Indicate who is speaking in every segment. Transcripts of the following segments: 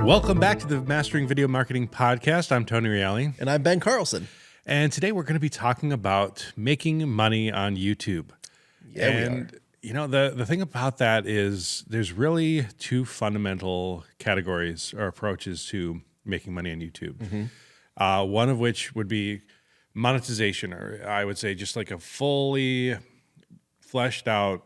Speaker 1: Welcome back to the Mastering Video Marketing Podcast. I'm Tony Reale.
Speaker 2: And I'm Ben Carlson.
Speaker 1: And today we're going to be talking about making money on YouTube.
Speaker 2: Yeah,
Speaker 1: and,
Speaker 2: we are.
Speaker 1: You know, the thing about that is there's really two fundamental categories or approaches to making money on YouTube.
Speaker 2: Mm-hmm.
Speaker 1: One of which would be monetization, or I would say just like a fully fleshed out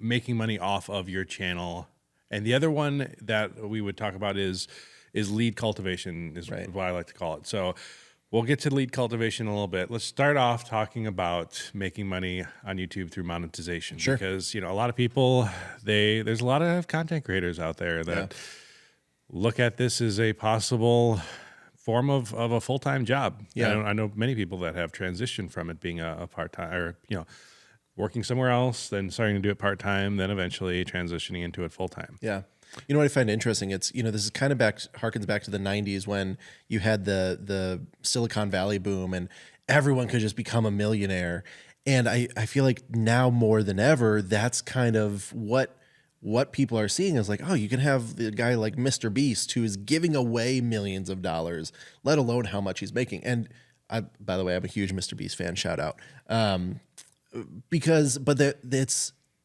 Speaker 1: making money off of your channel. And the other one that we would talk about is lead cultivation, is
Speaker 2: Right.
Speaker 1: what I like to call it. So we'll get to lead cultivation in a little bit. Let's start off talking about making money on YouTube through monetization.
Speaker 2: Sure.
Speaker 1: Because, you know, a lot of people, there's a lot of content creators out there that look at this as a possible form of a full-time job.
Speaker 2: Yeah.
Speaker 1: I know many people that have transitioned from it being a part-time, or, you know, working somewhere else, then starting to do it part-time, then eventually transitioning into it full-time.
Speaker 2: Yeah. You know what I find interesting? It's, you know, this is kind of harkens back to the 90s when you had the Silicon Valley boom and everyone could just become a millionaire. And I feel like now more than ever, that's kind of what people are seeing is like, oh, you can have the guy like Mr. Beast who is giving away millions of dollars, let alone how much he's making. And by the way, I'm a huge Mr. Beast fan, shout out.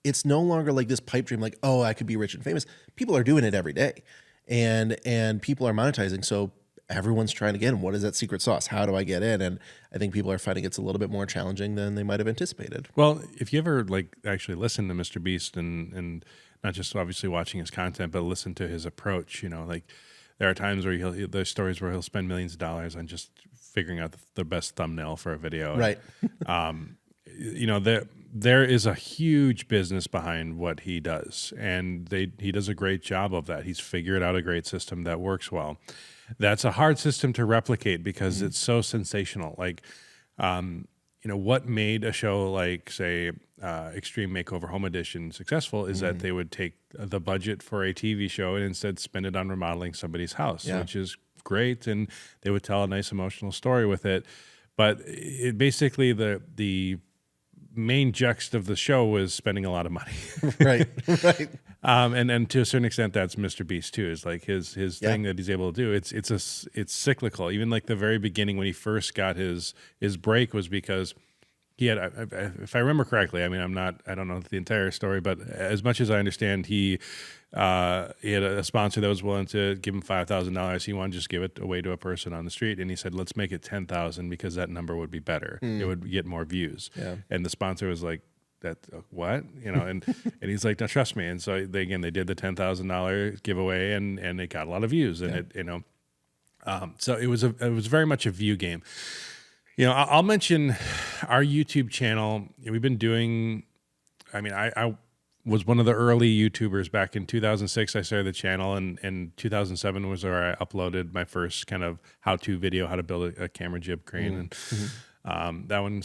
Speaker 2: It's no longer like this pipe dream, like, oh, I could be rich and famous. People are doing it every day, and people are monetizing. So everyone's trying to get in. What is that secret sauce? How do I get in? And I think people are finding it's a little bit more challenging than they might have anticipated.
Speaker 1: Well, if you ever like actually listen to Mr. Beast and not just obviously watching his content, but listen to his approach, you know, like there are times where there's stories where he'll spend millions of dollars on just figuring out the best thumbnail for a video.
Speaker 2: Right.
Speaker 1: You know, there is a huge business behind what he does, and he does a great job of that. He's figured out a great system that works well. That's a hard system to replicate because it's so sensational. Like, you know, what made a show like, say, Extreme Makeover Home Edition successful is that they would take the budget for a TV show and instead spend it on remodeling somebody's house, which is great, and they would tell a nice emotional story with it. But it basically the main juxt of the show was spending a lot of money.
Speaker 2: Right.
Speaker 1: And to a certain extent, that's Mr. Beast too. Is like his thing that he's able to do. It's cyclical. Even like the very beginning when he first got his break was because he had, if I remember correctly, I mean, I don't know the entire story, but as much as I understand, he had a sponsor that was willing to give him $5,000. He wanted to just give it away to a person on the street, and he said, "Let's make it 10,000 because that number would be better. It would get more views." Yeah. And the sponsor was like, "That what?" You know, and he's like, "No, trust me." And so they did the $10,000 giveaway, and it got a lot of views, and it, you know, so it was very much a view game. You know, I'll mention our YouTube channel. We've been doing, I mean, I was one of the early YouTubers back in 2006. I started the channel, and 2007 was where I uploaded my first kind of how-to video, how to build a camera jib crane. And that one,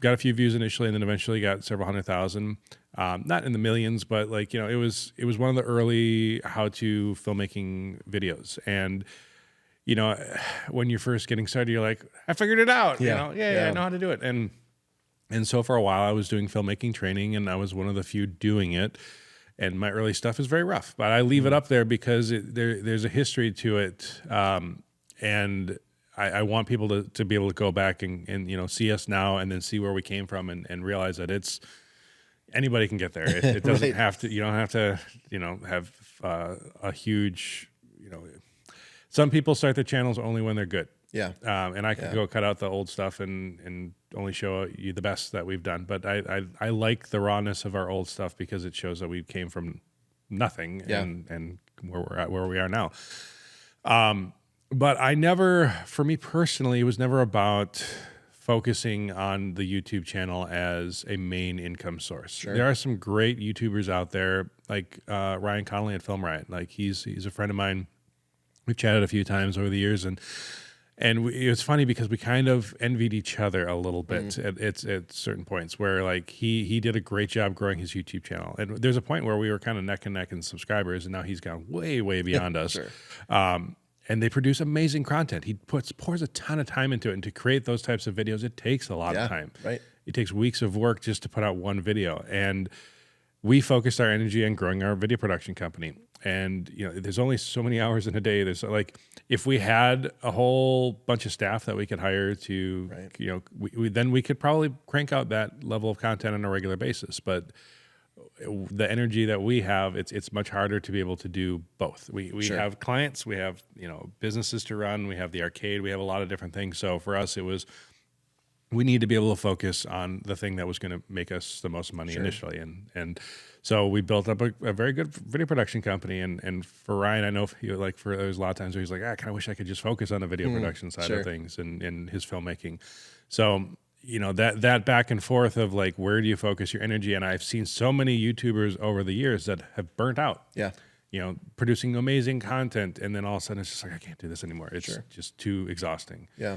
Speaker 1: got a few views initially, and then eventually got several 100,000. Not in the millions, but like, you know, it was one of the early how-to filmmaking videos. And you know, when you're first getting started, you're like, I figured it out.
Speaker 2: Yeah.
Speaker 1: You know, I know how to do it. And so for a while, I was doing filmmaking training, and I was one of the few doing it. And my early stuff is very rough, but I leave it up there because there's a history to it, and I want people to be able to go back and you know, see us now and then see where we came from and realize that anybody can get there. It doesn't have to. You don't have to. You know, have a huge. You know. Some people start their channels only when they're good. Yeah. And I could go cut out the old stuff and only show you the best that we've done. But I like the rawness of our old stuff because it shows that we came from nothing and where we are now. But for me personally, it was never about focusing on the YouTube channel as a main income source. Sure. There are some great YouTubers out there, like Ryan Connolly at Film Riot. Like he's a friend of mine. We've chatted a few times over the years, and it was funny because we kind of envied each other a little bit at certain points where like he did a great job growing his YouTube channel. And there's a point where we were kind of neck and neck in subscribers, and now he's gone way, way beyond us. Sure. And they produce amazing content. He pours a ton of time into it, and to create those types of videos, it takes a lot of time. Right. It takes weeks of work just to put out one video. And we focused our energy on growing our video production company. And, you know, there's only so many hours in a day. There's like, if we had a whole bunch of staff that we could hire to, you know, then we could probably crank out that level of content on a regular basis. But the energy that we have, it's much harder to be able to do both. We have clients, we have, you know, businesses to run, we have the arcade, we have a lot of different things. So for us, it was, we need to be able to focus on the thing that was going to make us the most money initially. And so we built up a very good video production company. And for Ryan, I know there's a lot of times where he's like, I kind of wish I could just focus on the video production side of things and his filmmaking. So, you know, that back and forth of like, where do you focus your energy? And I've seen so many YouTubers over the years that have burnt out. Yeah. You know, producing amazing content. And then all of a sudden it's just like, I can't do this anymore. It's just too exhausting. Yeah.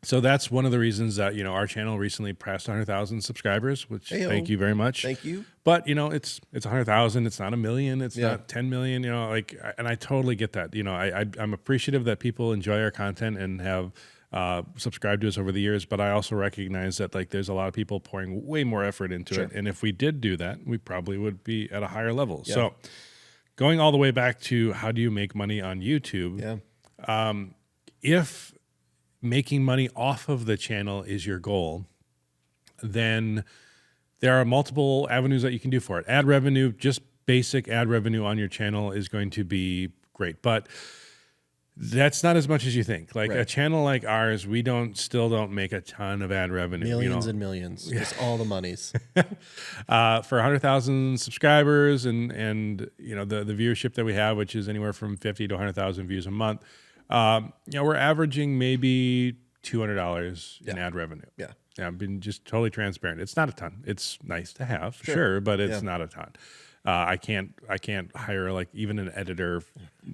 Speaker 1: So that's one of the reasons that, you know, our channel recently passed 100,000 subscribers, which thank you very much.
Speaker 2: Thank you.
Speaker 1: But, you know, it's 100,000. It's not 1 million. It's not 10 million, you know, like, and I totally get that. You know, I'm appreciative that people enjoy our content and have subscribed to us over the years. But I also recognize that, like, there's a lot of people pouring way more effort into it. And if we did do that, we probably would be at a higher level. Yeah. So going all the way back to how do you make money on YouTube? Yeah. If making money off of the channel is your goal, then there are multiple avenues that you can do for it. Ad revenue, just basic ad revenue on your channel is going to be great, but that's not as much as you think. Like a channel like ours, we still don't make a ton of ad revenue.
Speaker 2: Millions and millions, just all the monies.
Speaker 1: For 100,000 subscribers and you know, the viewership that we have, which is anywhere from 50 to 100,000 views a month, you know, we're averaging maybe $200 in ad revenue. Yeah. I've been just totally transparent. It's not a ton. It's nice to have, sure, but it's not a ton. I can't hire like even an editor,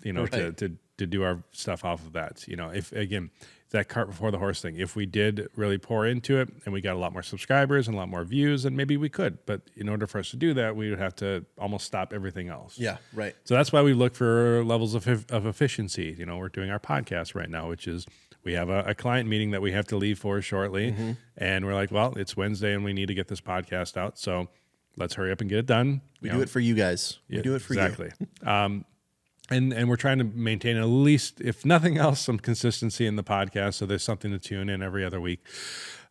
Speaker 1: you know, to do our stuff off of that. You know, if again, that cart before the horse thing. If we did really pour into it and we got a lot more subscribers and a lot more views, then maybe we could. But in order for us to do that, we would have to almost stop everything else. Yeah, right. So that's why we look for levels of efficiency. You know, we're doing our podcast right now, which is we have a client meeting that we have to leave for shortly. And we're like, well, it's Wednesday and we need to get this podcast out. So let's hurry up and get it done.
Speaker 2: We do it for you guys. We do it for you.
Speaker 1: Exactly. And we're trying to maintain at least, if nothing else, some consistency in the podcast. So there's something to tune in every other week.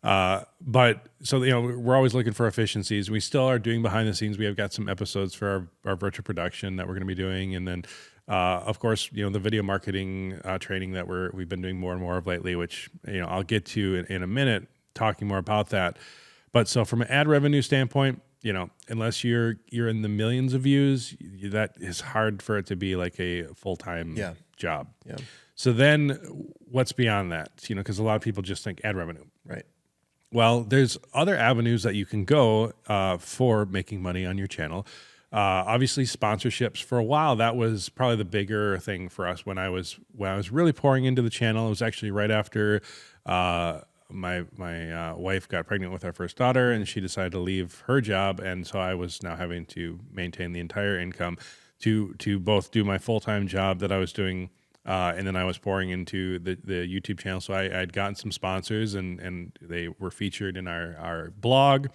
Speaker 1: But so, you know, we're always looking for efficiencies. We still are doing behind the scenes. We have got some episodes for our virtual production that we're going to be doing. And then, of course, you know, the video marketing training that we've been doing more and more of lately, which, you know, I'll get to in a minute, talking more about that. But so from an ad revenue standpoint, you know, unless you're in the millions of views, that is hard for it to be like a full-time job. Yeah. So then what's beyond that? You know, because a lot of people just think ad revenue. Right. Well, there's other avenues that you can go for making money on your channel. Obviously, sponsorships. For a while, that was probably the bigger thing for us when I was really pouring into the channel. It was actually right after my wife got pregnant with our first daughter, and she decided to leave her job, and so I was now having to maintain the entire income to both do my full-time job that I was doing, and then I was pouring into the YouTube channel. So I'd gotten some sponsors, and they were featured in our blog,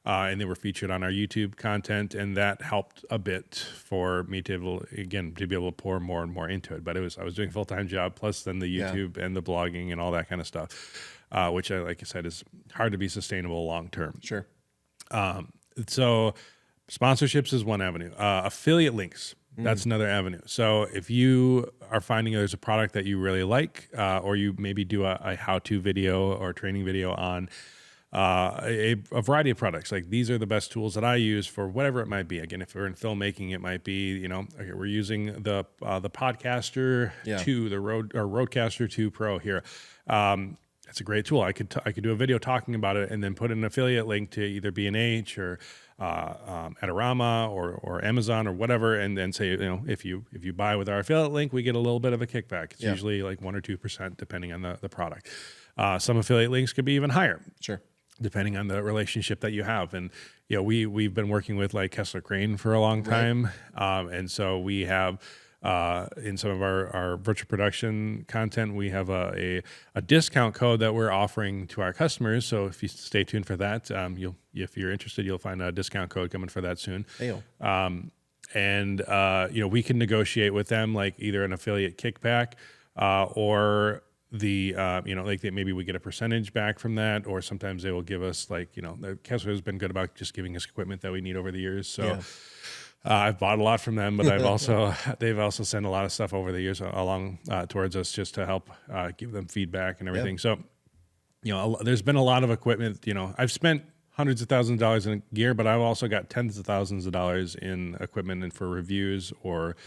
Speaker 1: and they were featured on our YouTube content, and that helped a bit for me to be able to pour more and more into it. But I was doing a full-time job plus then the YouTube and the blogging and all that kind of stuff. Which, like I said, is hard to be sustainable long term. Sure. So sponsorships is one avenue. Affiliate links, that's another avenue. So if you are finding there's a product that you really like, or you maybe do a how-to video or training video on a variety of products, like these are the best tools that I use for whatever it might be. Again, if we're in filmmaking, it might be, you know, okay, we're using the Podcaster 2, the Rodecaster 2 Pro here. That's a great tool. I could do a video talking about it and then put an affiliate link to either B&H or Adorama or Amazon or whatever, and then say, you know, if you buy with our affiliate link, we get a little bit of a kickback. It's usually like 1 or 2% depending on the product. Some affiliate links could be even higher. Sure. Depending on the relationship that you have. And, you know, we've been working with like Kessler Crane for a long time. And so we have in some of our virtual production content, we have a discount code that we're offering to our customers. So if you stay tuned for that, if you're interested, you'll find a discount code coming for that soon.
Speaker 2: Ayo.
Speaker 1: And we can negotiate with them like either an affiliate kickback or maybe we get a percentage back from that, or sometimes they will give us Kessler has been good about just giving us equipment that we need over the years. So.
Speaker 2: Yeah.
Speaker 1: I've bought a lot from them, but they've also sent a lot of stuff over the years along towards us just to help give them feedback and everything.
Speaker 2: Yeah.
Speaker 1: So, there's been a lot of equipment. I've spent hundreds of thousands of dollars in gear, but I've also got tens of thousands of dollars in equipment and for reviews or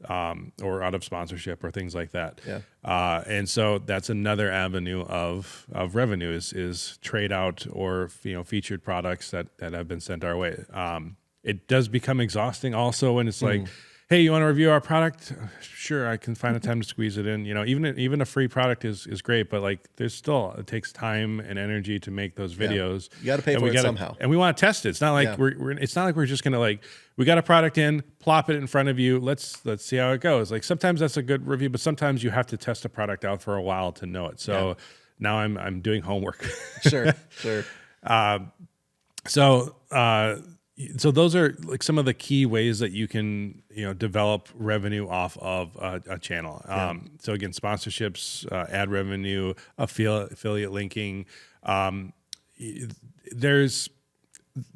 Speaker 1: out of sponsorship or things like that.
Speaker 2: Yeah.
Speaker 1: And so that's another avenue of revenue is trade out or featured products that have been sent our way. It does become exhausting also when it's like, hey, you want to review our product? Sure, I can find a time to squeeze it in. Even a free product is great, but it takes time and energy to make those videos.
Speaker 2: You got to pay for it somehow.
Speaker 1: And we want to test it. It's not like we're just gonna we got a product in, plop it in front of you. Let's see how it goes. Sometimes that's a good review, but sometimes you have to test a product out for a while to know it. So now I'm doing homework.
Speaker 2: Sure.
Speaker 1: So those are some of the key ways that you can develop revenue off of a channel. So again, sponsorships, ad revenue, affiliate linking. There's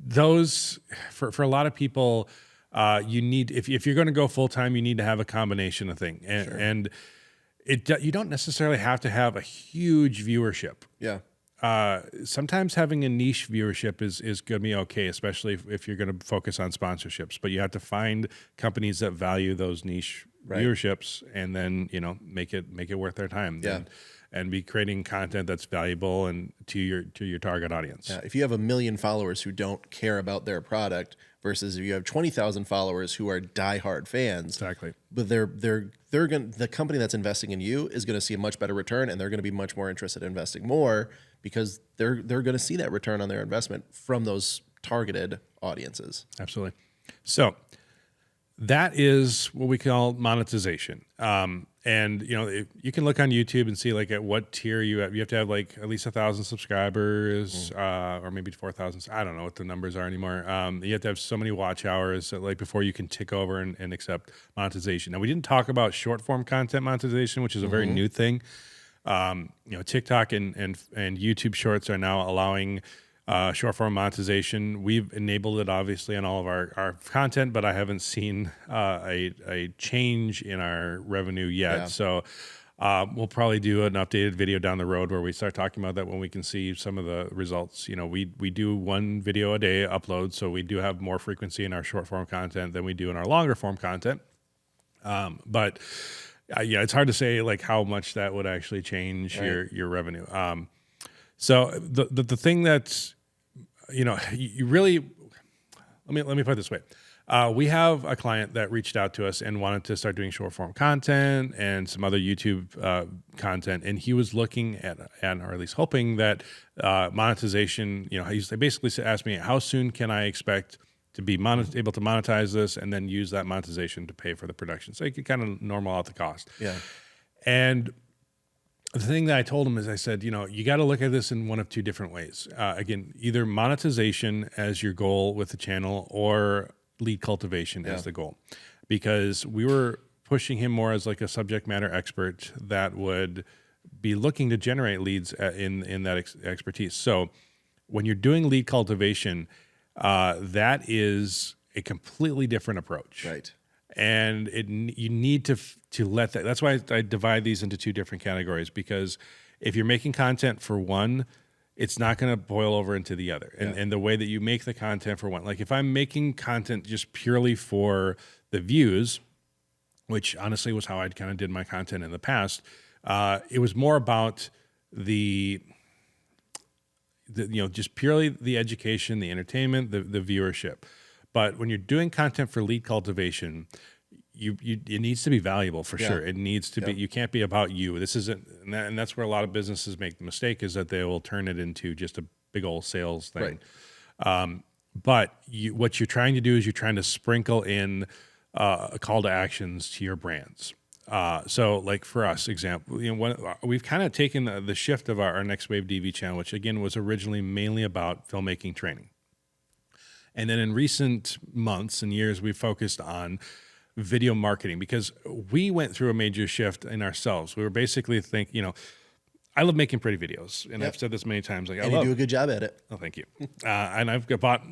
Speaker 1: those for a lot of people. You need if you're going to go full time, you need to have a combination of things, and you don't necessarily have to have a huge viewership.
Speaker 2: Yeah.
Speaker 1: Sometimes having a niche viewership is going to be okay, especially if you're going to focus on sponsorships. But you have to find companies that value those niche viewerships, and then make it worth their time. And be creating content that's valuable and to your target audience.
Speaker 2: Yeah. If you have 1 million followers who don't care about their product versus if you have 20,000 followers who are diehard fans,
Speaker 1: exactly.
Speaker 2: But the company that's investing in you is going to see a much better return, and they're going to be much more interested in investing more because they're going to see that return on their investment from those targeted audiences.
Speaker 1: Absolutely. So that is what we call monetization. And you can look on YouTube and see at what tier you have. You have to have at least 1,000 subscribers, or maybe 4,000. I don't know what the numbers are anymore. You have to have so many watch hours before you can tick over and accept monetization. Now we didn't talk about short form content monetization, which is a very new thing. TikTok and YouTube Shorts are now allowing short form monetization. We've enabled it obviously on all of our content, but I haven't seen a change in our revenue yet. Yeah. So we'll probably do an updated video down the road where we start talking about that when we can see some of the results. We do 1 video a day upload, so we do have more frequency in our short form content than we do in our longer form content. But it's hard to say how much that would actually change your revenue. So the thing that's, you really, let me put it this way. We have a client that reached out to us and wanted to start doing short form content and some other YouTube content. And he was looking at, or at least hoping that monetization, they basically asked me, how soon can I expect to be able to monetize this and then use that monetization to pay for the production? So you could kind of normal out the cost.
Speaker 2: Yeah.
Speaker 1: And the thing that I told him is I said, you got to look at this in one of 2 different ways. Again, either monetization as your goal with the channel or lead cultivation as the goal. Because we were pushing him more as a subject matter expert that would be looking to generate leads in that expertise. So when you're doing lead cultivation, that is a completely different approach.
Speaker 2: Right.
Speaker 1: And you need to let that. That's why I divide these into 2 different categories, because if you're making content for one, it's not going to boil over into the other. And the way that you make the content for one, if I'm making content just purely for the views, which honestly was how I kind of did my content in the past, it was more about just purely the education, the entertainment, the viewership. But when you're doing content for lead cultivation, it needs to be valuable for sure. It needs to be. You can't be about you. This isn't, and that's where a lot of businesses make the mistake, is that they will turn it into just a big old sales thing.
Speaker 2: Right.
Speaker 1: But what you're trying to do is you're trying to sprinkle in call to actions to your brands. So like for us, example, we've kind of taken the shift of our NextWaveDV channel, which again was originally mainly about filmmaking training. And then in recent months and years, we've focused on video marketing because we went through a major shift in ourselves. We were basically I love making pretty videos, and I've said this many times. Like,
Speaker 2: and you do a good job at it.
Speaker 1: Oh, thank you. And I've bought,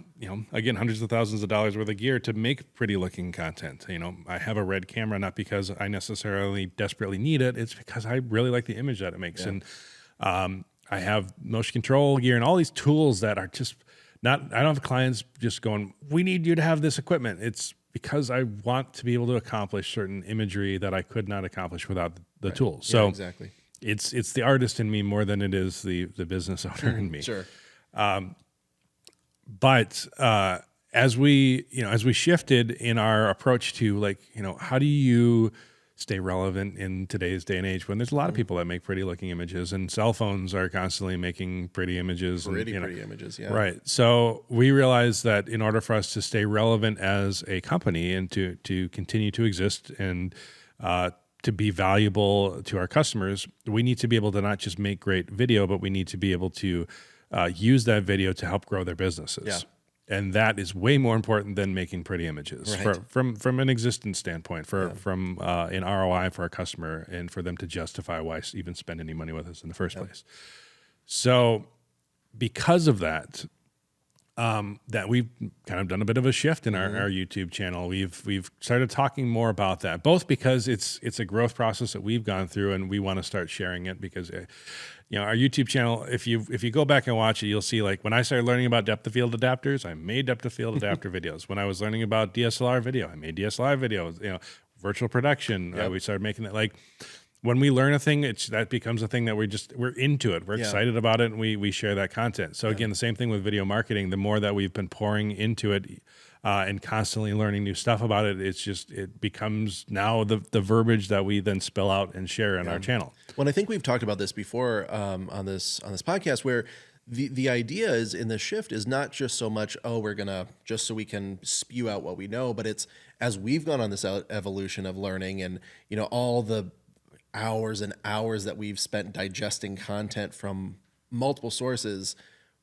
Speaker 1: again, hundreds of thousands of dollars worth of gear to make pretty looking content. I have a Red camera, not because I necessarily desperately need it. It's because I really like the image that it makes. And I have motion control gear and all these tools that are just I don't have clients just going, we need you to have this equipment. It's because I want to be able to accomplish certain imagery that I could not accomplish without the tools. So
Speaker 2: exactly.
Speaker 1: It's the artist in me more than it is the business owner in me.
Speaker 2: Sure.
Speaker 1: But as we shifted in our approach to how do you stay relevant in today's day and age when there's a lot of people that make pretty looking images and cell phones are constantly making pretty images.
Speaker 2: Pretty images, yeah.
Speaker 1: Right. So we realized that in order for us to stay relevant as a company and to continue to exist and to be valuable to our customers, we need to be able to not just make great video, but we need to be able to use that video to help grow their businesses.
Speaker 2: Yeah.
Speaker 1: And that is way more important than making pretty images from an existence standpoint, from an ROI for our customer and for them to justify why even spend any money with us in the first place. So because of that, that we've kind of done a bit of a shift in our YouTube channel. We've started talking more about that, both because it's a growth process that we've gone through, and we want to start sharing it because, our YouTube channel. If you go back and watch it, you'll see when I started learning about depth of field adapters, I made depth of field adapter videos. When I was learning about DSLR video, I made DSLR videos. Virtual production, we started making that. When we learn a thing, that becomes a thing that we're into it. We're excited about it, and we share that content. So again, the same thing with video marketing. The more that we've been pouring into it and constantly learning new stuff about it, it becomes now the verbiage that we then spill out and share on our channel.
Speaker 2: Well, I think we've talked about this before on this podcast, where the idea is in the shift is not just so much, we're gonna just so we can spew out what we know, but it's as we've gone on this evolution of learning and all the hours and hours that we've spent digesting content from multiple sources,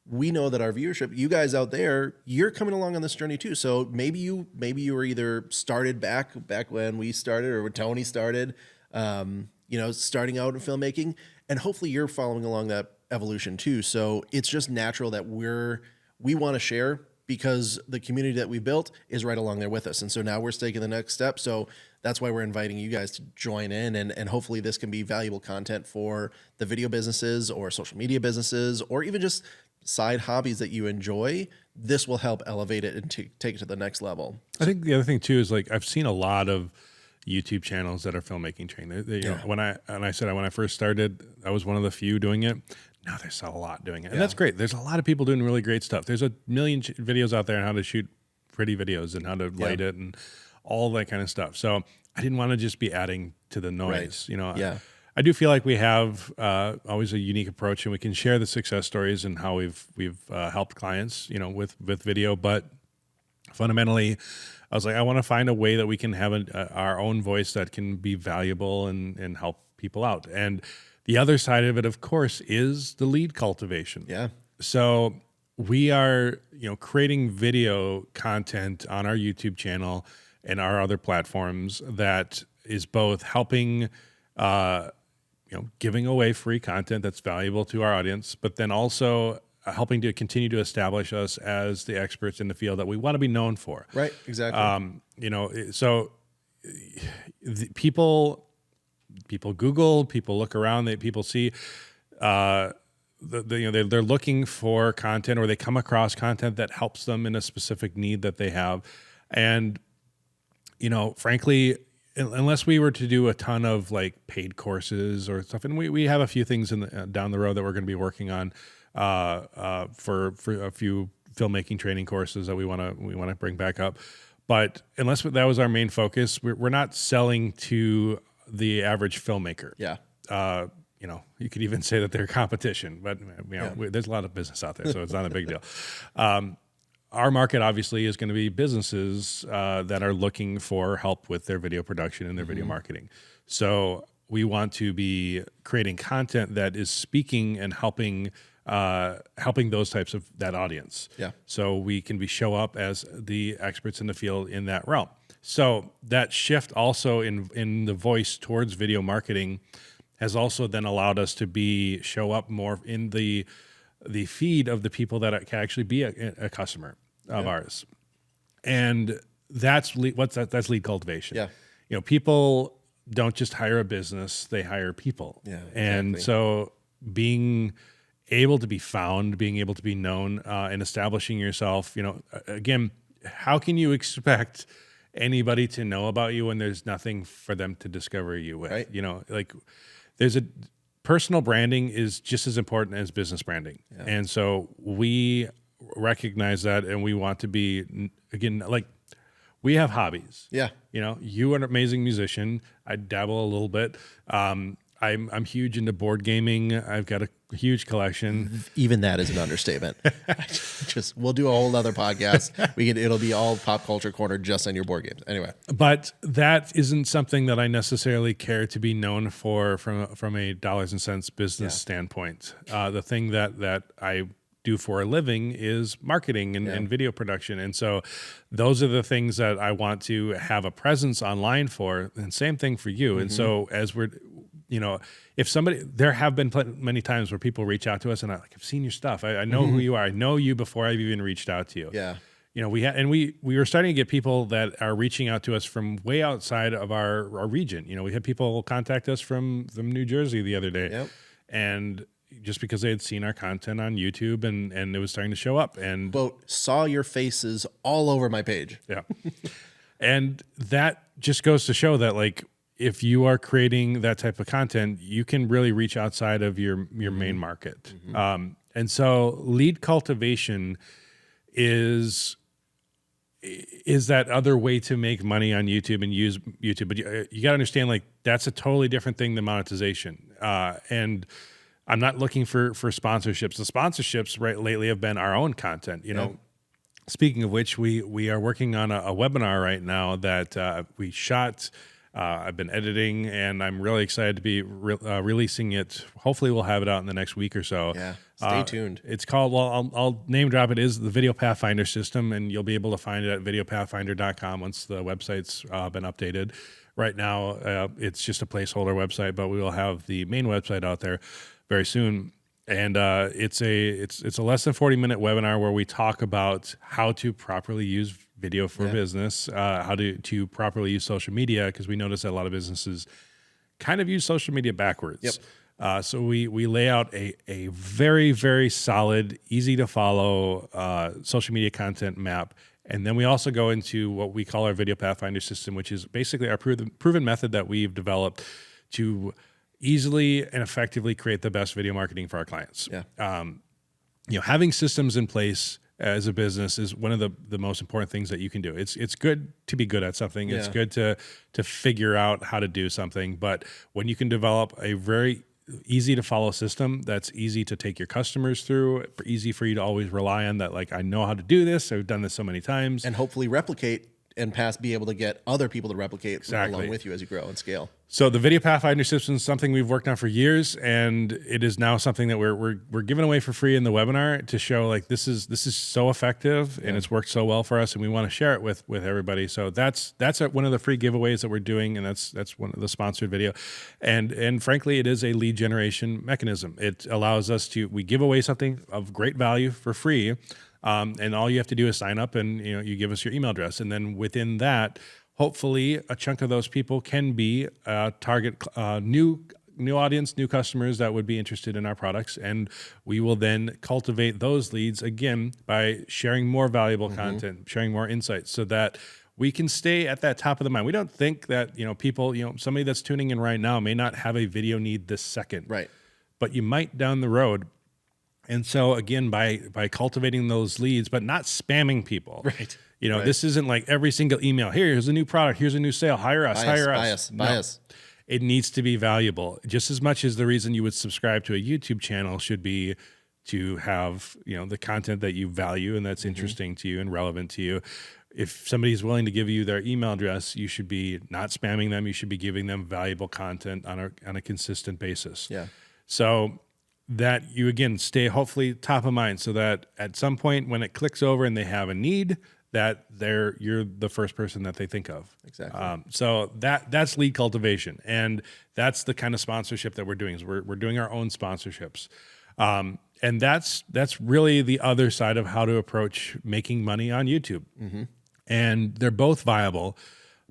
Speaker 2: we know that our viewership, you guys out there, you're coming along on this journey too. So maybe you were either started back when we started or when Tony started, starting out in filmmaking, and hopefully you're following along that evolution too. So it's just natural that we want to share because the community that we built is right along there with us. And so now we're taking the next step. So that's why we're inviting you guys to join in, and hopefully this can be valuable content for the video businesses or social media businesses, or even just side hobbies that you enjoy. This will help elevate it and take it to the next level.
Speaker 1: I think the other thing too is I've seen a lot of YouTube channels that are filmmaking training. When I first started, I was one of the few doing it. Now there's a lot doing it, and that's great. There's a lot of people doing really great stuff. There's a million videos out there on how to shoot pretty videos and how to light it and all that kind of stuff. So I didn't want to just be adding to the noise. I do feel like we have always a unique approach, and we can share the success stories and how we've helped clients, with video. But fundamentally, I was like, I want to find a way that we can have our own voice that can be valuable and help people out. And the other side of it, of course, is the lead cultivation.
Speaker 2: Yeah.
Speaker 1: So we are, creating video content on our YouTube channel and our other platforms that is both helping, giving away free content that's valuable to our audience, but then also helping to continue to establish us as the experts in the field that we want to be known for.
Speaker 2: Right. Exactly.
Speaker 1: So people Google, people look around, people see, they're looking for content, or they come across content that helps them in a specific need that they have. And, frankly, unless we were to do a ton of paid courses or stuff, and we have a few things down the road that we're going to be working on for a few filmmaking training courses that we want to bring back up. But unless that was our main focus, we're not selling to the average filmmaker.
Speaker 2: Yeah.
Speaker 1: You could even say that they're competition, but there's a lot of business out there, so it's not a big deal. our market obviously is going to be businesses that are looking for help with their video production and their video marketing. So we want to be creating content that is speaking and helping those types of that audience.
Speaker 2: Yeah.
Speaker 1: So we can show up as the experts in the field in that realm. So that shift also in the voice towards video marketing has also then allowed us to show up more in the feed of the people that can actually be a customer of ours. And that's that's lead cultivation.
Speaker 2: Yeah.
Speaker 1: You know, people don't just hire a business, they hire people.
Speaker 2: Yeah,
Speaker 1: And
Speaker 2: exactly.
Speaker 1: so being able to be found, being able to be known, and establishing yourself, you know, again, how can you expect anybody to know about you when there's nothing for them to discover you with?
Speaker 2: Right.
Speaker 1: You know, like personal branding is just as important as business branding.
Speaker 2: Yeah.
Speaker 1: And so we recognize that, and we want to be, again, like, we have hobbies.
Speaker 2: Yeah.
Speaker 1: You know, you are an amazing musician. I dabble a little bit. I'm huge into board gaming. I've got a huge collection.
Speaker 2: Even that is an understatement. We'll do a whole other podcast. It'll be all pop culture corner just on your board games. Anyway.
Speaker 1: But that isn't something that I necessarily care to be known for from a dollars and cents business standpoint. The thing that I do for a living is marketing and video production. And so those are the things that I want to have a presence online for, and same thing for you. And so as we're, you know, if somebody, there have been many times where people reach out to us and I've seen your stuff. I know who you are. I know you before I've even reached out to you.
Speaker 2: Yeah.
Speaker 1: You know, we were starting to get people that are reaching out to us from way outside of our region. You know, we had people contact us from New Jersey the other day.
Speaker 2: Yep.
Speaker 1: And just because they had seen our content on YouTube and it was starting to show up, and
Speaker 2: Quote, saw your faces all over my page.
Speaker 1: yeah. And that just goes to show that, like, if you are creating that type of content, you can really reach outside of your main market. And so lead cultivation is that other way to make money on YouTube and use YouTube. But you got to understand, like, that's a totally different thing than monetization. And I'm not looking for sponsorships. The sponsorships lately have been our own content. You know, speaking of which, we are working on a webinar right now that we shot. I've been editing, and I'm really excited to be releasing it. Hopefully, we'll have it out in the next week or so.
Speaker 2: Yeah, stay tuned.
Speaker 1: It's called, well, I'll name drop it, is the Video Pathfinder system, and you'll be able to find it at videopathfinder.com once the website's been updated. Right now, it's just a placeholder website, but we will have the main website out there very soon. And it's a less than 40-minute webinar where we talk about how to properly use video for business, how to properly use social media, because we notice that a lot of businesses kind of use social media backwards. Yep. So we lay out a very, very solid, easy to follow social media content map. And then we also go into what we call our Video Pathfinder system, which is basically our proven method that we've developed to easily and effectively create the best video marketing for our clients.
Speaker 2: Yeah.
Speaker 1: You know, having systems in place as a business is one of the most important things that you can do. It's good to be good at something. It's good to figure out how to do something. But when you can develop a very easy to follow system that's easy to take your customers through, easy for you to always rely on, that, like, I know how to do this, I've done this so many times,
Speaker 2: and hopefully replicate and be able to get other people to replicate along with you as you grow and scale. So
Speaker 1: the Video Pathfinder system is something we've worked on for years, and it is now something that we're giving away for free in the webinar to show, like, this is so effective and it's worked so well for us, and we want to share it with everybody. So that's one of the free giveaways that we're doing, and that's one of the sponsored video. And frankly, it is a lead generation mechanism. It allows us we give away something of great value for free. And all you have to do is sign up, and you give us your email address, and then within that, hopefully a chunk of those people can be target new audience, new customers that would be interested in our products, and we will then cultivate those leads again by sharing more valuable content, sharing more insights, so that we can stay at that top of the mind. We don't think that people, somebody that's tuning in right now may not have a video need this second,
Speaker 2: right?
Speaker 1: But you might down the road. And so again, by cultivating those leads, but not spamming people,
Speaker 2: right?
Speaker 1: This isn't like every single email. Here's a new product. Here's a new sale. Hire us.
Speaker 2: Buy us.
Speaker 1: It needs to be valuable. Just as much as the reason you would subscribe to a YouTube channel should be to have, the content that you value and that's interesting to you and relevant to you. If somebody's willing to give you their email address, you should be not spamming them. You should be giving them valuable content on a consistent basis.
Speaker 2: Yeah.
Speaker 1: So that you, again, stay hopefully top of mind, so that at some point when it clicks over and they have a need, that you're the first person that they think of.
Speaker 2: Exactly.
Speaker 1: So that's lead cultivation, and that's the kind of sponsorship that we're doing. Is we're doing our own sponsorships, and that's really the other side of how to approach making money on YouTube. And they're both viable,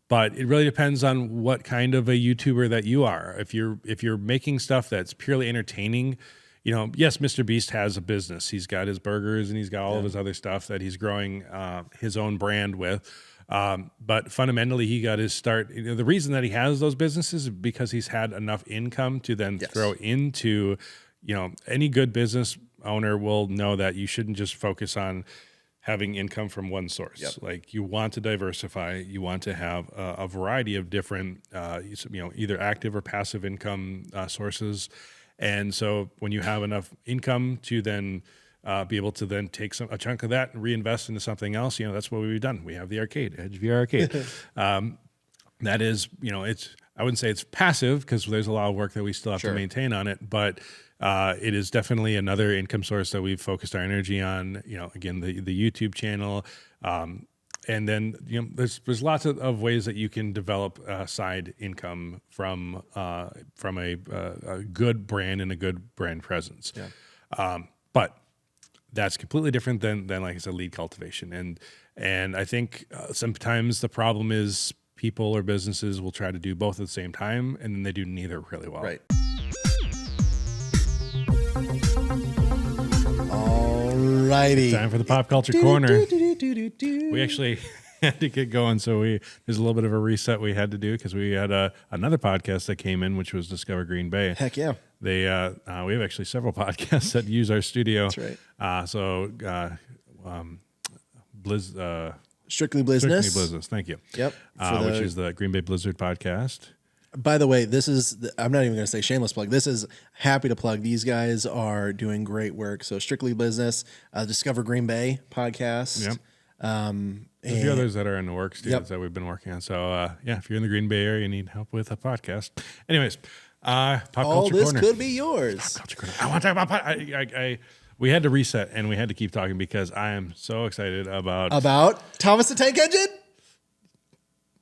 Speaker 1: but it really depends on what kind of a YouTuber that you are. If you're making stuff that's purely entertaining, yes, Mr. Beast has a business. He's got his burgers and he's got all of his other stuff that he's growing his own brand with. But fundamentally, he got his start. The reason that he has those businesses is because he's had enough income to then throw into, any good business owner will know that you shouldn't just focus on having income from one source.
Speaker 2: Yep.
Speaker 1: Like, you want to diversify. You want to have a variety of different, either active or passive income sources. And so when you have enough income to then be able to then take a chunk of that and reinvest into something else, that's what we've done. We have the arcade, Edge VR Arcade. That is, I wouldn't say it's passive, because there's a lot of work that we still have to maintain on it, but it is definitely another income source that we've focused our energy on. Again, the YouTube channel, and then there's lots of ways that you can develop side income from a good brand and a good brand presence.
Speaker 2: Yeah.
Speaker 1: But that's completely different than like I said, lead cultivation. And I think sometimes the problem is people or businesses will try to do both at the same time, and then they do neither really well.
Speaker 2: Right. Alrighty.
Speaker 1: Time for the pop culture corner. We actually had to get going, so there's a little bit of a reset we had to do, because we had another podcast that came in, which was Discover Green Bay.
Speaker 2: Heck yeah.
Speaker 1: We have actually several podcasts that use our studio.
Speaker 2: That's right. Strictly Blizness.
Speaker 1: Strictly Blizness. Thank you.
Speaker 2: Yep.
Speaker 1: Which is the Green Bay Blizzard podcast.
Speaker 2: By the way, I'm not even going to say shameless plug. This is happy to plug. These guys are doing great work. So Strictly Blizness, Discover Green Bay podcast.
Speaker 1: Yep. There's a few others that are in the works too, that we've been working on. So if you're in the Green Bay area, you need help with a podcast. Anyways, pop culture corner.
Speaker 2: All this could be yours.
Speaker 1: Pop culture corner. I want to talk about we had to reset, and we had to keep talking, because I am so excited about
Speaker 2: Thomas the Tank Engine.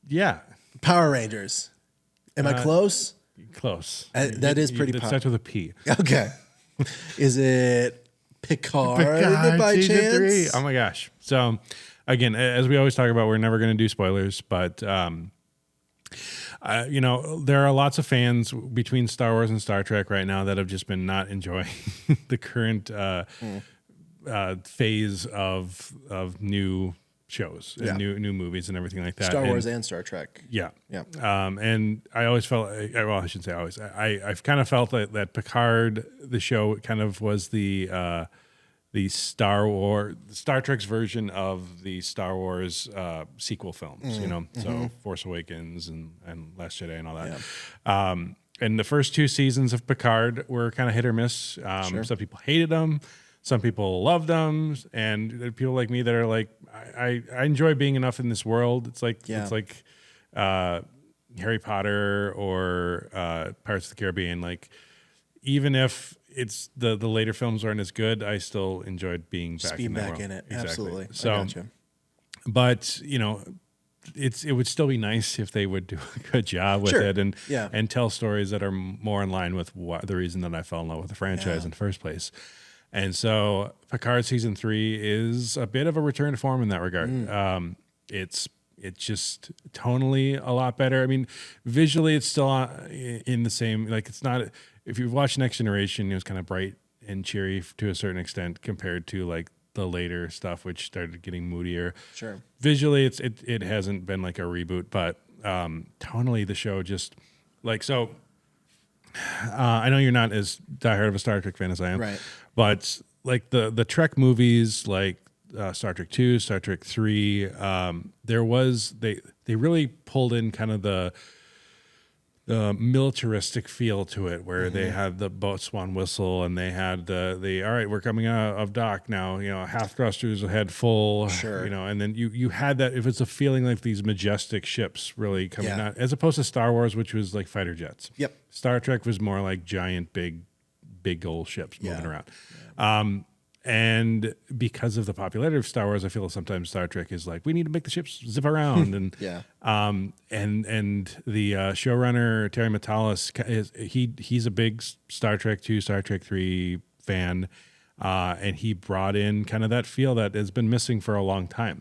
Speaker 1: Yeah.
Speaker 2: Power Rangers. Am I close?
Speaker 1: Close.
Speaker 2: That is pretty.
Speaker 1: It starts with a P.
Speaker 2: Okay. Is it Picard by chance?
Speaker 1: 3. Oh my gosh. So again, as we always talk about, we're never going to do spoilers, but there are lots of fans between Star Wars and Star Trek right now that have just been not enjoying the current phase of new shows and new movies and everything like that.
Speaker 2: Star Wars and Star Trek.
Speaker 1: Yeah.
Speaker 2: Yeah.
Speaker 1: And I always felt, well, I shouldn't say always. I've kind of felt that Picard, the show, kind of was the Star Trek's version of the Star Wars sequel films, so Force Awakens and Last Jedi and all that. Yeah. And the first 2 seasons of Picard were kind of hit or miss. Some people hated them. Some people loved them, and there are people like me that are like, I enjoy being enough in this world. It's like Harry Potter or Pirates of the Caribbean. Like, even if it's the later films aren't as good, I still enjoyed being back in that world.
Speaker 2: in it.
Speaker 1: Exactly.
Speaker 2: Absolutely.
Speaker 1: So,
Speaker 2: I gotcha.
Speaker 1: But it would still be nice if they would do a good job with it and tell stories that are more in line with the reason that I fell in love with the franchise in the first place. And so Picard season 3 is a bit of a return to form in that regard. It's just tonally a lot better. I mean, visually it's still in the same, like, it's not, if you've watched Next Generation, it was kind of bright and cheery to a certain extent compared to like the later stuff, which started getting moodier.
Speaker 2: Sure.
Speaker 1: Visually it hasn't been like a reboot, but tonally the show just like, so I know you're not as diehard of a Star Trek fan as I am,
Speaker 2: right?
Speaker 1: But like the Trek movies, like Star Trek 2, Star Trek 3, they really pulled in kind of the militaristic feel to it, where they had the boatswain whistle and they had the all right, we're coming out of dock now, half thrusters head full,
Speaker 2: Sure.
Speaker 1: and then you had that, if it's a feeling like these majestic ships really coming out, as opposed to Star Wars, which was like fighter jets.
Speaker 2: Yep.
Speaker 1: Star Trek was more like giant, big old ships moving around. And because of the popularity of Star Wars, I feel sometimes Star Trek is like, we need to make the ships zip around. And and the showrunner Terry Matalas he's a big Star Trek 2, Star Trek 3 fan, and he brought in kind of that feel that has been missing for a long time.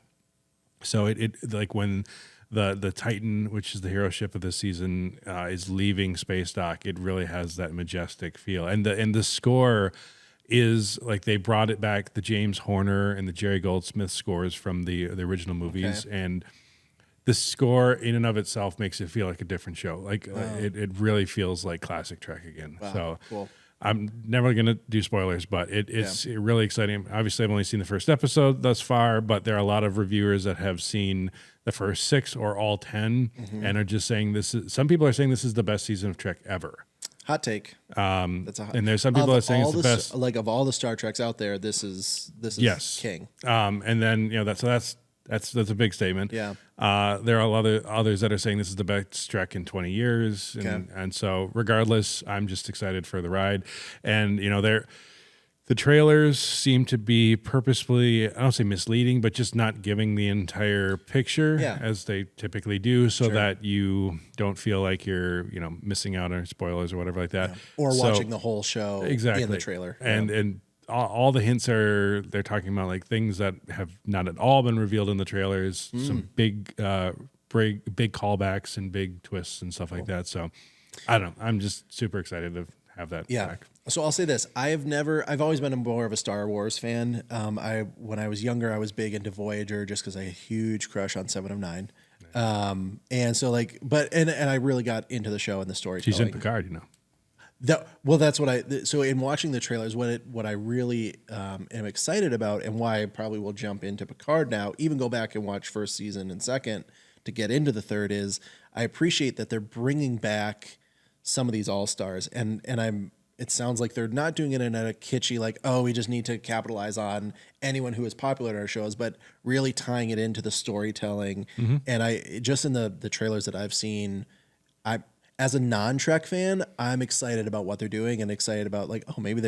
Speaker 1: So it like when the Titan, which is the hero ship of this season, is leaving space dock, it really has that majestic feel, and the score is like they brought it back, the James Horner and the Jerry Goldsmith scores from the original movies, and the score in and of itself makes it feel like a different show. Like it really feels like classic Trek again.
Speaker 2: Wow.
Speaker 1: So
Speaker 2: Cool.
Speaker 1: I'm never going to do spoilers, but it's really exciting. Obviously, I've only seen the first episode thus far, but there are a lot of reviewers that have seen the first 6 or all 10 and are just saying some people are saying this is the best season of Trek ever.
Speaker 2: Hot take. That's a hot.
Speaker 1: And there's some people that are saying it's the best.
Speaker 2: Like of all the Star Treks out there, this is king.
Speaker 1: And then that's a big statement.
Speaker 2: Yeah.
Speaker 1: There are others that are saying this is the best Trek in 20 years, and so regardless, I'm just excited for the ride. And the trailers seem to be purposefully, I don't say misleading, but just not giving the entire picture as they typically do, so that you don't feel like you're missing out on spoilers or whatever like that,
Speaker 2: or watching the whole show in the trailer.
Speaker 1: And all the hints they're talking about like things that have not at all been revealed in the trailers, some big callbacks and big twists and stuff like that. So I don't know, I'm just super excited to have that back.
Speaker 2: So I'll say this: I've always been more of a Star Wars fan. When I was younger, I was big into Voyager just because I had a huge crush on 7 of 9. And so and I really got into the show and the storytelling.
Speaker 1: She's in Picard,
Speaker 2: That's what so in watching the trailers, what I really am excited about, and why I probably will jump into Picard now, even go back and watch first season and second to get into the third, is I appreciate that they're bringing back some of these all-stars, and it sounds like they're not doing it in a kitschy, like, oh, we just need to capitalize on anyone who is popular in our shows, but really tying it into the storytelling. And I just in the trailers that I've seen, as a non-Trek fan, I'm excited about what they're doing and excited about maybe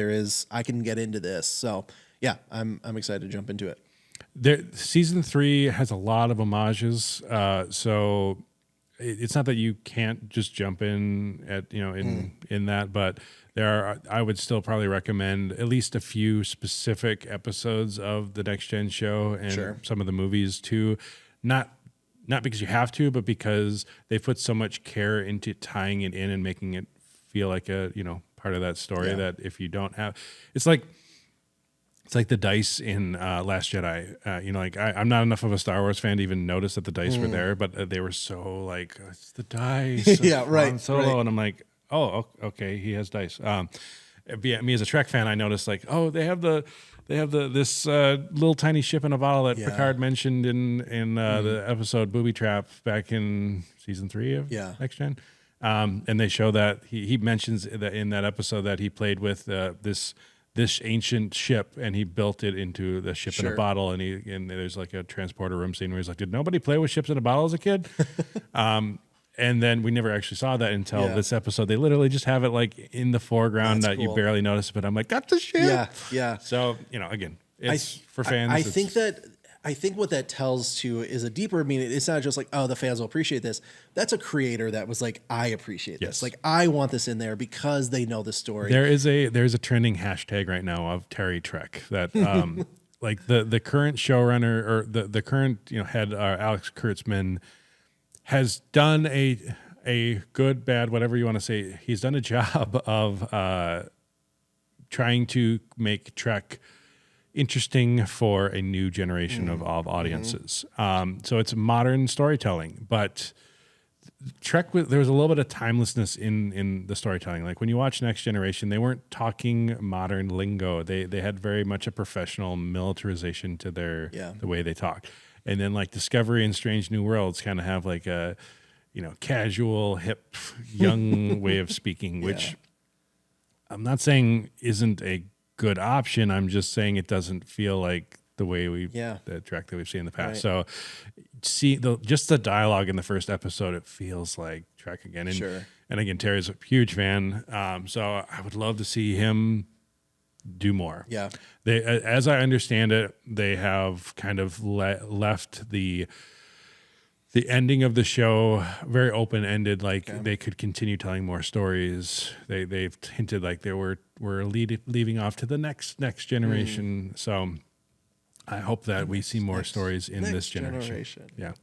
Speaker 2: I can get into this. So yeah, I'm excited to jump into it.
Speaker 1: Season 3 has a lot of homages, so it's not that you can't just jump in at in that, but I would still probably recommend at least a few specific episodes of the Next Gen show and some of the movies too, not because you have to, but because they put so much care into tying it in and making it feel like a part of that story that if you don't have, it's like the dice in Last Jedi. I'm not enough of a Star Wars fan to even notice that the dice were there, but they were so like, it's the dice. Han Solo, and I'm like, oh, okay, he has dice. Me as a Trek fan, I noticed they have this little tiny ship in a bottle that Picard mentioned in the episode Booby Trap back in season 3 of Next Gen. And they show that he mentions that in that episode that he played with this ancient ship, and he built it into the ship in a bottle, and there's like a transporter room scene where he's like, did nobody play with ships in a bottle as a kid? And then we never actually saw that until this episode. They literally just have it in the foreground that you barely notice, but I'm like, that's a ship.
Speaker 2: Yeah.
Speaker 1: So, again, it's for fans.
Speaker 2: I think what that tells to is a deeper meaning. It's not just the fans will appreciate this. That's a creator that was like, I appreciate this. I want this in there because they know the story.
Speaker 1: There's a trending hashtag right now of Terry Trek that the current showrunner or the current head Alex Kurtzman has done a good, bad, whatever you want to say. He's done a job of trying to make Trek interesting for a new generation of audiences. So it's modern storytelling, but Trek, there was a little bit of timelessness in the storytelling. Like when you watch Next Generation, they weren't talking modern lingo. They had very much a professional militarization to the way they talk. And then Discovery and Strange New Worlds kind of have casual, hip, young way of speaking, which I'm not saying isn't a good option. I'm just saying it doesn't feel like the way the track that we've seen in the past.
Speaker 2: Right.
Speaker 1: So just the dialogue in the first episode, it feels like track again. And, and again, Terry's a huge fan. So I would love to see him do more.
Speaker 2: Yeah.
Speaker 1: They, as I understand it, they have kind of left the ending of the show very open-ended, like they could continue telling more stories. They've hinted like they were leaving off to the next generation. So I hope that we see more stories in this generation. Yeah.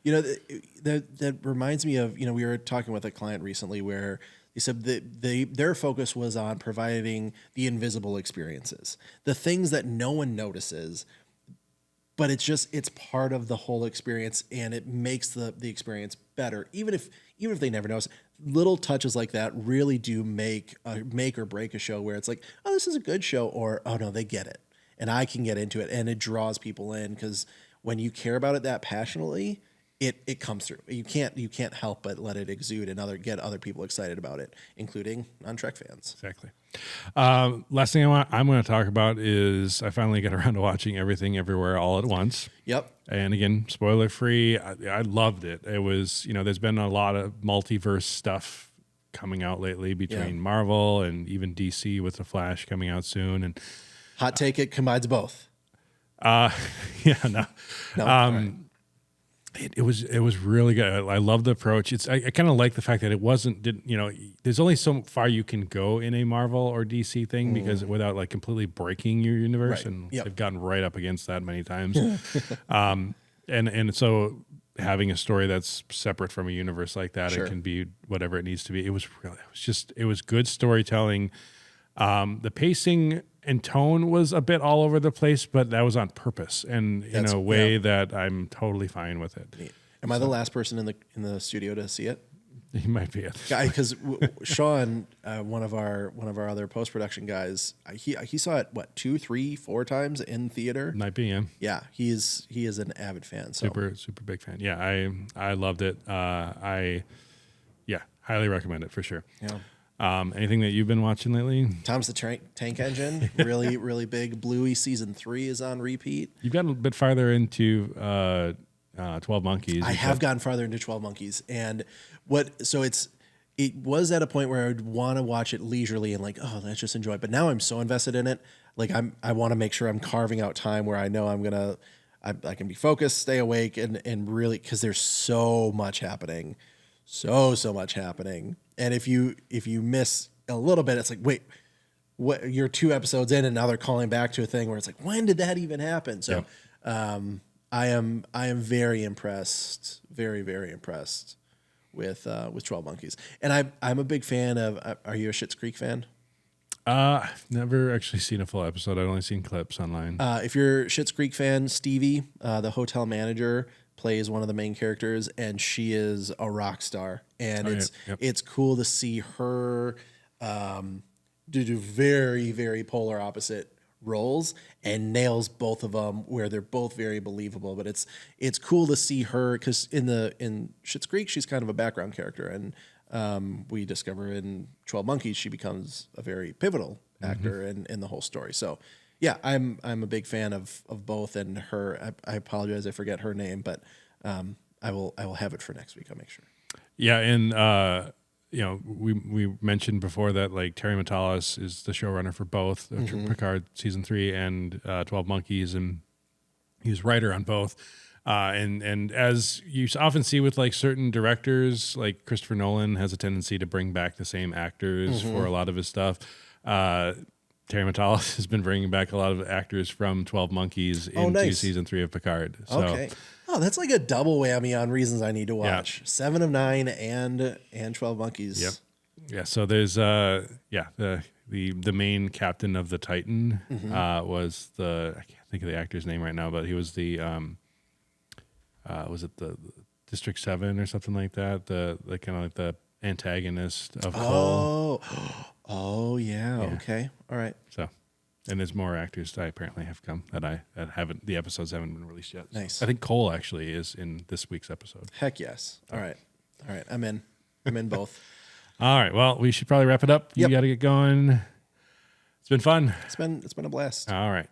Speaker 2: That reminds me of, we were talking with a client recently where they said that their focus was on providing the invisible experiences, the things that no one notices, but it's part of the whole experience, and it makes the experience better. Even if they never notice, little touches like that really do make or break a show, where it's like, oh, this is a good show, or oh no, they get it, and I can get into it, and it draws people in, because when you care about it that passionately, it comes through. You can't help but let it exude and get other people excited about it, including non-Trek fans.
Speaker 1: Exactly. Last thing I'm going to talk about is I finally got around to watching Everything Everywhere All at Once.
Speaker 2: Yep.
Speaker 1: And again, spoiler free. I loved it. It was, there's been a lot of multiverse stuff coming out lately between Marvel and even DC with The Flash coming out soon. And
Speaker 2: hot take, it combines both.
Speaker 1: No.
Speaker 2: Right.
Speaker 1: It was really good. I love the approach. I kind of like the fact that it there's only so far you can go in a Marvel or DC thing, because without like completely breaking your universe, and they've gotten right up against that many times. And so having a story that's separate from a universe like that, it can be whatever it needs to be. It was good storytelling. The pacing and tone was a bit all over the place, but that was on purpose and in a way that I'm totally fine with it.
Speaker 2: Am I the last person in the studio to see it?
Speaker 1: You might be it,
Speaker 2: because Sean, one of our other post production guys, he saw it 2, 3, 4 times in theater.
Speaker 1: Might be him.
Speaker 2: Yeah, he is an avid fan. So.
Speaker 1: Super big fan. Yeah, I loved it. Highly recommend it for sure.
Speaker 2: Yeah.
Speaker 1: Anything that you've been watching lately?
Speaker 2: Tom's the Tank Engine, really, really big. Bluey season 3 is on repeat.
Speaker 1: You've gotten a bit farther into 12 Monkeys.
Speaker 2: I have gotten farther into 12 Monkeys, and it was at a point where I would want to watch it leisurely and like, oh, let's just enjoy it. But now I'm so invested in it, like I want to make sure I'm carving out time where I know I can be focused, stay awake, and really, because there's so much happening. So much happening. And if you miss a little bit, it's like, wait, what? You're 2 episodes in, and now they're calling back to a thing where it's like, when did that even happen? So, I am very impressed, very, very impressed with 12 Monkeys. And I'm a big fan of. Are you a Schitt's Creek fan?
Speaker 1: I've never actually seen a full episode. I've only seen clips online.
Speaker 2: If you're a Schitt's Creek fan, Stevie, the hotel manager, plays one of the main characters, and she is a rock star. And it's cool to see her do very, very polar opposite roles, and nails both of them where they're both very believable. But it's cool to see her, because in Schitt's Creek she's kind of a background character, and we discover in 12 Monkeys she becomes a very pivotal actor in the whole story. So yeah, I'm a big fan of both, and her. I apologize, I forget her name, but I will have it for next week. I'll make sure.
Speaker 1: Yeah, and we mentioned before that like Terry Matalas is the showrunner for both Picard season 3 and 12 Monkeys, and he's writer on both. And as you often see with like certain directors, like Christopher Nolan has a tendency to bring back the same actors for a lot of his stuff. Terry Matalas has been bringing back a lot of actors from 12 Monkeys into season 3 of Picard. So,
Speaker 2: okay. Oh, that's like a double whammy on reasons I need to watch. 7 of 9 and 12 Monkeys.
Speaker 1: Yep. Yeah. So there's the main captain of the Titan was I can't think of the actor's name right now, but he was the was it the District 7 or something like that? The kind of like the antagonist of Cole.
Speaker 2: Oh yeah. Okay. All right.
Speaker 1: So, and there's more actors that apparently have come that the episodes haven't been released yet.
Speaker 2: Nice.
Speaker 1: So I think Cole actually is in this week's episode.
Speaker 2: Heck yes. All right. All right, I'm in. I'm in both.
Speaker 1: All right. Well, we should probably wrap it up. You
Speaker 2: Yep.
Speaker 1: got to get going. It's been fun.
Speaker 2: It's been a blast.
Speaker 1: All right.